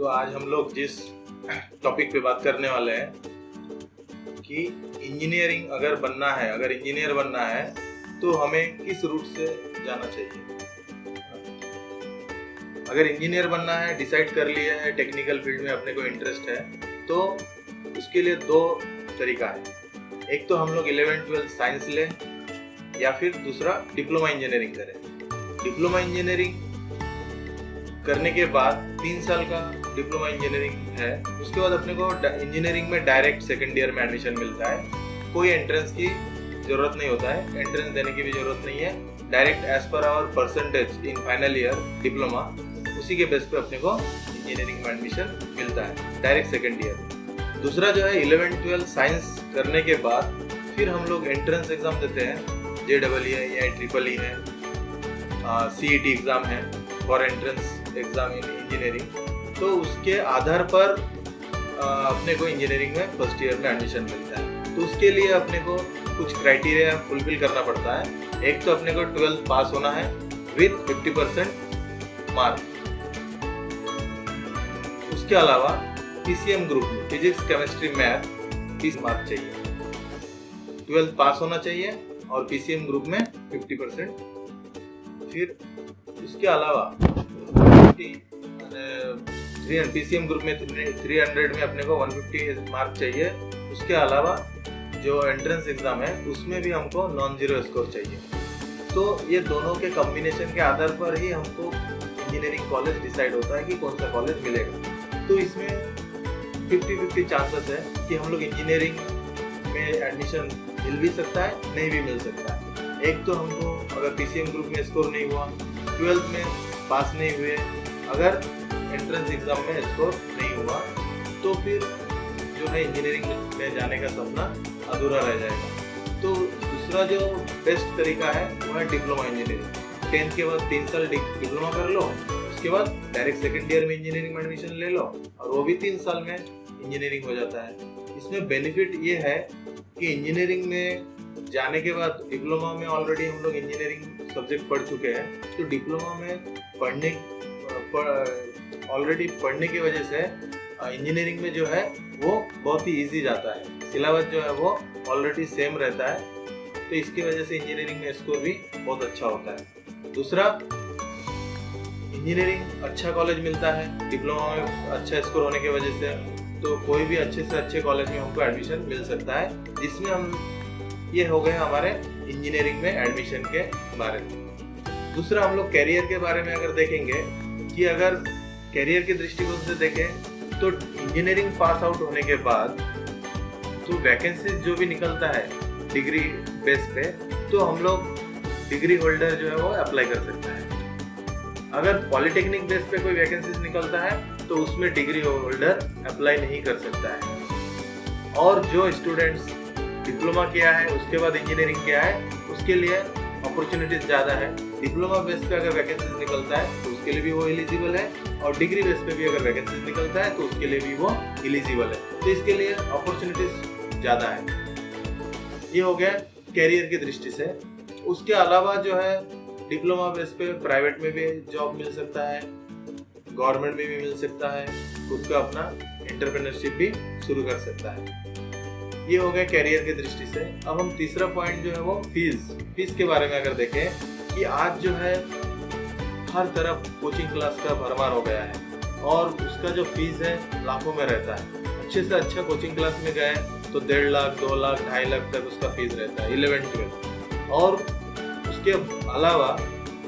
तो आज हम लोग जिस टॉपिक पे बात करने वाले हैं कि इंजीनियरिंग अगर बनना है, अगर इंजीनियर बनना है तो हमें किस रूट से जाना चाहिए। अगर इंजीनियर बनना है, डिसाइड कर लिया है, टेक्निकल फील्ड में अपने को इंटरेस्ट है, तो उसके लिए दो तरीका है। एक तो हम लोग 11th-12th साइंस लें या फिर दूसरा डिप्लोमा इंजीनियरिंग करें। डिप्लोमा इंजीनियरिंग करने के बाद 3 साल का डिप्लोमा इंजीनियरिंग है, उसके बाद अपने को इंजीनियरिंग में डायरेक्ट सेकेंड ईयर में एडमिशन मिलता है। कोई एंट्रेंस की जरूरत नहीं होता है, एंट्रेंस देने की भी जरूरत नहीं है। Direct as per our percentage in final year diploma, उसी के बेस पे अपने को इंजीनियरिंग में एडमिशन मिलता है डायरेक्ट सेकेंड ईयर। दूसरा जो है 11th-12th साइंस करने के बाद फिर हम लोग एंट्रेंस एग्जाम देते हैं। JEE है या IEEE है, CET एग्जाम है for entrance exam in engineering. तो उसके आधार पर अपने को इंजीनियरिंग में फर्स्ट ईयर में एडमिशन मिलता है। तो उसके लिए अपने को कुछ क्राइटेरिया फुलफिल करना पड़ता है। एक तो अपने को 12th पास होना है विथ 50% मार्क। उसके अलावा PCM ग्रुप में फिजिक्स, केमिस्ट्री, मैथ 30 मार्क चाहिए। 12th पास होना चाहिए और PCM ग्रुप में 50%। फिर उसके अलावा PCM ग्रुप में 300 में अपने को 150 मार्क चाहिए। उसके अलावा जो एंट्रेंस एग्जाम है उसमें भी हमको नॉन जीरो स्कोर चाहिए। तो ये दोनों के कॉम्बिनेशन के आधार पर ही हमको इंजीनियरिंग कॉलेज डिसाइड होता है कि कौन सा कॉलेज मिलेगा। तो इसमें 50-50 चांसेस है कि हम लोग इंजीनियरिंग में एडमिशन मिल भी सकता है, नहीं भी मिल सकता है। एक तो हमको अगर PCM ग्रुप में स्कोर नहीं हुआ, 12th में पास नहीं हुए, अगर एंट्रेंस एग्जाम में स्कोर नहीं हुआ, तो फिर जो है इंजीनियरिंग में जाने का सपना अधूरा रह जाएगा। तो दूसरा जो बेस्ट तरीका है वो है डिप्लोमा इंजीनियरिंग। 10th के बाद 3 साल डिप्लोमा कर लो, उसके बाद डायरेक्ट सेकेंड ईयर में इंजीनियरिंग में एडमिशन ले लो और वो भी 3 साल में इंजीनियरिंग हो जाता है। इसमें बेनिफिट ये है कि इंजीनियरिंग में जाने के बाद डिप्लोमा में ऑलरेडी हम लोग इंजीनियरिंग सब्जेक्ट पढ़ चुके हैं, तो डिप्लोमा में ऑलरेडी पढ़ने की वजह से इंजीनियरिंग में जो है वो बहुत ही इजी जाता है। सिलेबस जो है वो ऑलरेडी सेम रहता है, तो इसकी वजह से इंजीनियरिंग में स्कोर भी बहुत अच्छा होता है। दूसरा, इंजीनियरिंग अच्छा कॉलेज मिलता है डिप्लोमा में अच्छा स्कोर होने की वजह से, तो कोई भी अच्छे से अच्छे कॉलेज में हमको एडमिशन मिल सकता है, जिसमें हम ये हो गए हमारे इंजीनियरिंग में एडमिशन के बारे में। दूसरा, हम लोग कैरियर के बारे में अगर देखेंगे कि अगर कैरियर के दृष्टिकोण से देखें तो इंजीनियरिंग पास आउट होने के बाद तो वैकेंसी जो भी निकलता है डिग्री बेस पे, तो हम लोग डिग्री होल्डर जो है वो अप्लाई कर सकता है। अगर पॉलिटेक्निक बेस पे कोई वैकेंसीज निकलता है तो उसमें डिग्री होल्डर अप्लाई नहीं कर सकता है। और जो स्टूडेंट्स डिप्लोमा किया है उसके बाद इंजीनियरिंग किया है, उसके लिए अपॉर्चुनिटीज ज़्यादा है। डिप्लोमा बेस पे अगर वैकेंसीज निकलता है तो उसके लिए भी वो एलिजिबल है, और डिग्री बेस पे भी अगर वैकेंसीज निकलता है तो उसके लिए भी वो एलिजिबल है। तो इसके लिए अपॉर्चुनिटीज ज़्यादा है। ये हो गया कैरियर की दृष्टि से। उसके अलावा जो है डिप्लोमा बेस पे प्राइवेट में भी जॉब मिल सकता है, गवर्नमेंट में भी मिल सकता है, उसका अपना एंटरप्रेन्योरशिप भी शुरू कर सकता है। ये हो गया कैरियर की दृष्टि से। अब हम तीसरा पॉइंट जो है वो फीस के बारे में अगर देखें कि आज जो है हर तरफ कोचिंग क्लास का भरमार हो गया है और उसका जो फीस है लाखों में रहता है। अच्छे से अच्छा कोचिंग क्लास में गए तो 1.5 लाख, 2 लाख, 2.5 लाख तक उसका फीस रहता है 11th-12th। और उसके अलावा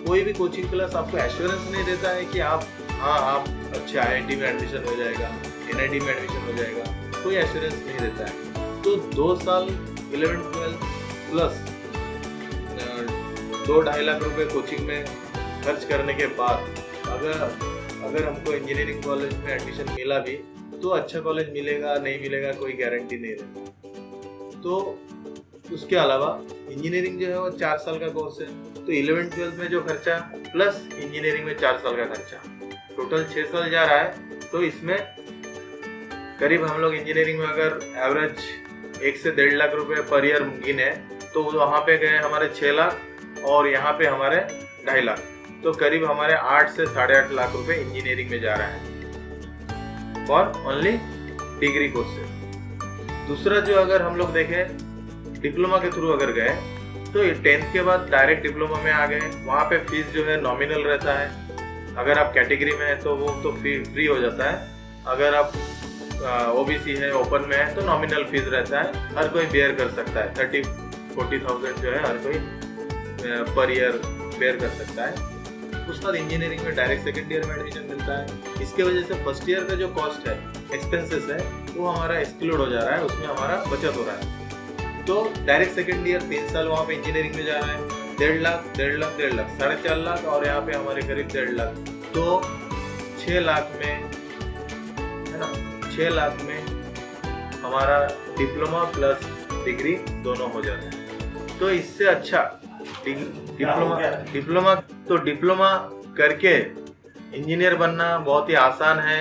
कोई भी कोचिंग क्लास आपको एश्योरेंस नहीं देता है कि आप अच्छे IIT में एडमिशन हो जाएगा, NIT में एडमिशन हो जाएगा, कोई एश्योरेंस नहीं देता है। तो 2 साल 11th-12th प्लस 2-2.5 लाख रुपए कोचिंग में खर्च करने के बाद अगर हमको इंजीनियरिंग कॉलेज में एडमिशन मिला भी तो अच्छा कॉलेज मिलेगा नहीं मिलेगा कोई गारंटी नहीं रहती। तो उसके अलावा इंजीनियरिंग जो है वो 4 साल का कोर्स है, तो 11th-12th में जो खर्चा प्लस इंजीनियरिंग में 4 साल का खर्चा, टोटल 6 साल जा रहा है। तो इसमें करीब हम लोग इंजीनियरिंग में अगर एवरेज 1 से 1.5 लाख रुपए पर ईयर गिने तो वहाँ पे गए हमारे 6 लाख और यहाँ पे हमारे 2.5 लाख, तो करीब हमारे 8 से 8.5 लाख रुपए इंजीनियरिंग में जा रहा है। For only degree courses. दूसरा जो अगर हम लोग देखें डिप्लोमा के थ्रू अगर गए तो 10th के बाद डायरेक्ट डिप्लोमा में आ गए, वहाँ पे फीस जो है नॉमिनल रहता है। अगर आप कैटेगरी में है तो वो तो फ्री हो जाता है, अगर आप ओबीसी है ओपन में है तो नॉमिनल फीस रहता है, हर कोई बेयर कर सकता है। 30-40,000 जो है हर कोई पर ईयर बेयर कर सकता है। उसके बाद इंजीनियरिंग में डायरेक्ट सेकेंड ईयर में एडमिशन मिलता है। इसके वजह से फर्स्ट ईयर का जो कॉस्ट है, एक्सपेंसेस है, वो हमारा एक्सक्लूड हो जा रहा है, उसमें हमारा बचत हो रहा है। तो डायरेक्ट सेकेंड ईयर 3 साल वहाँ पे इंजीनियरिंग में जा रहा है, 1.5 लाख 4.5 लाख, और यहाँ पे हमारे करीब 1.5 लाख, तो 6 लाख में है ना, 6 लाख में हमारा डिप्लोमा प्लस डिग्री दोनों हो जाता है। तो इससे अच्छा डिप्लोमा करके इंजीनियर बनना बहुत ही आसान है,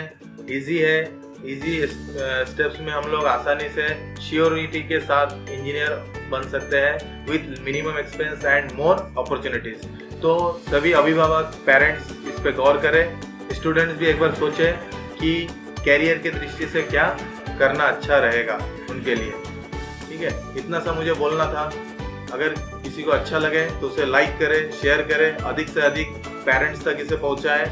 इजी है। इजी स्टेप्स में हम लोग आसानी से श्योरिटी के साथ इंजीनियर बन सकते हैं with minimum expense and more opportunities. तो सभी अभिभावक पेरेंट्स इस पे गौर करें, स्टूडेंट्स भी एक बार सोचें कि कैरियर की दृष्टि से क्या करना अच्छा रहेगा उनके लिए। ठीक है, इतना सा मुझे बोलना था। अगर किसी को अच्छा लगे तो उसे लाइक करें, शेयर करें, अधिक से अधिक पेरेंट्स तक इसे पहुंचाएं।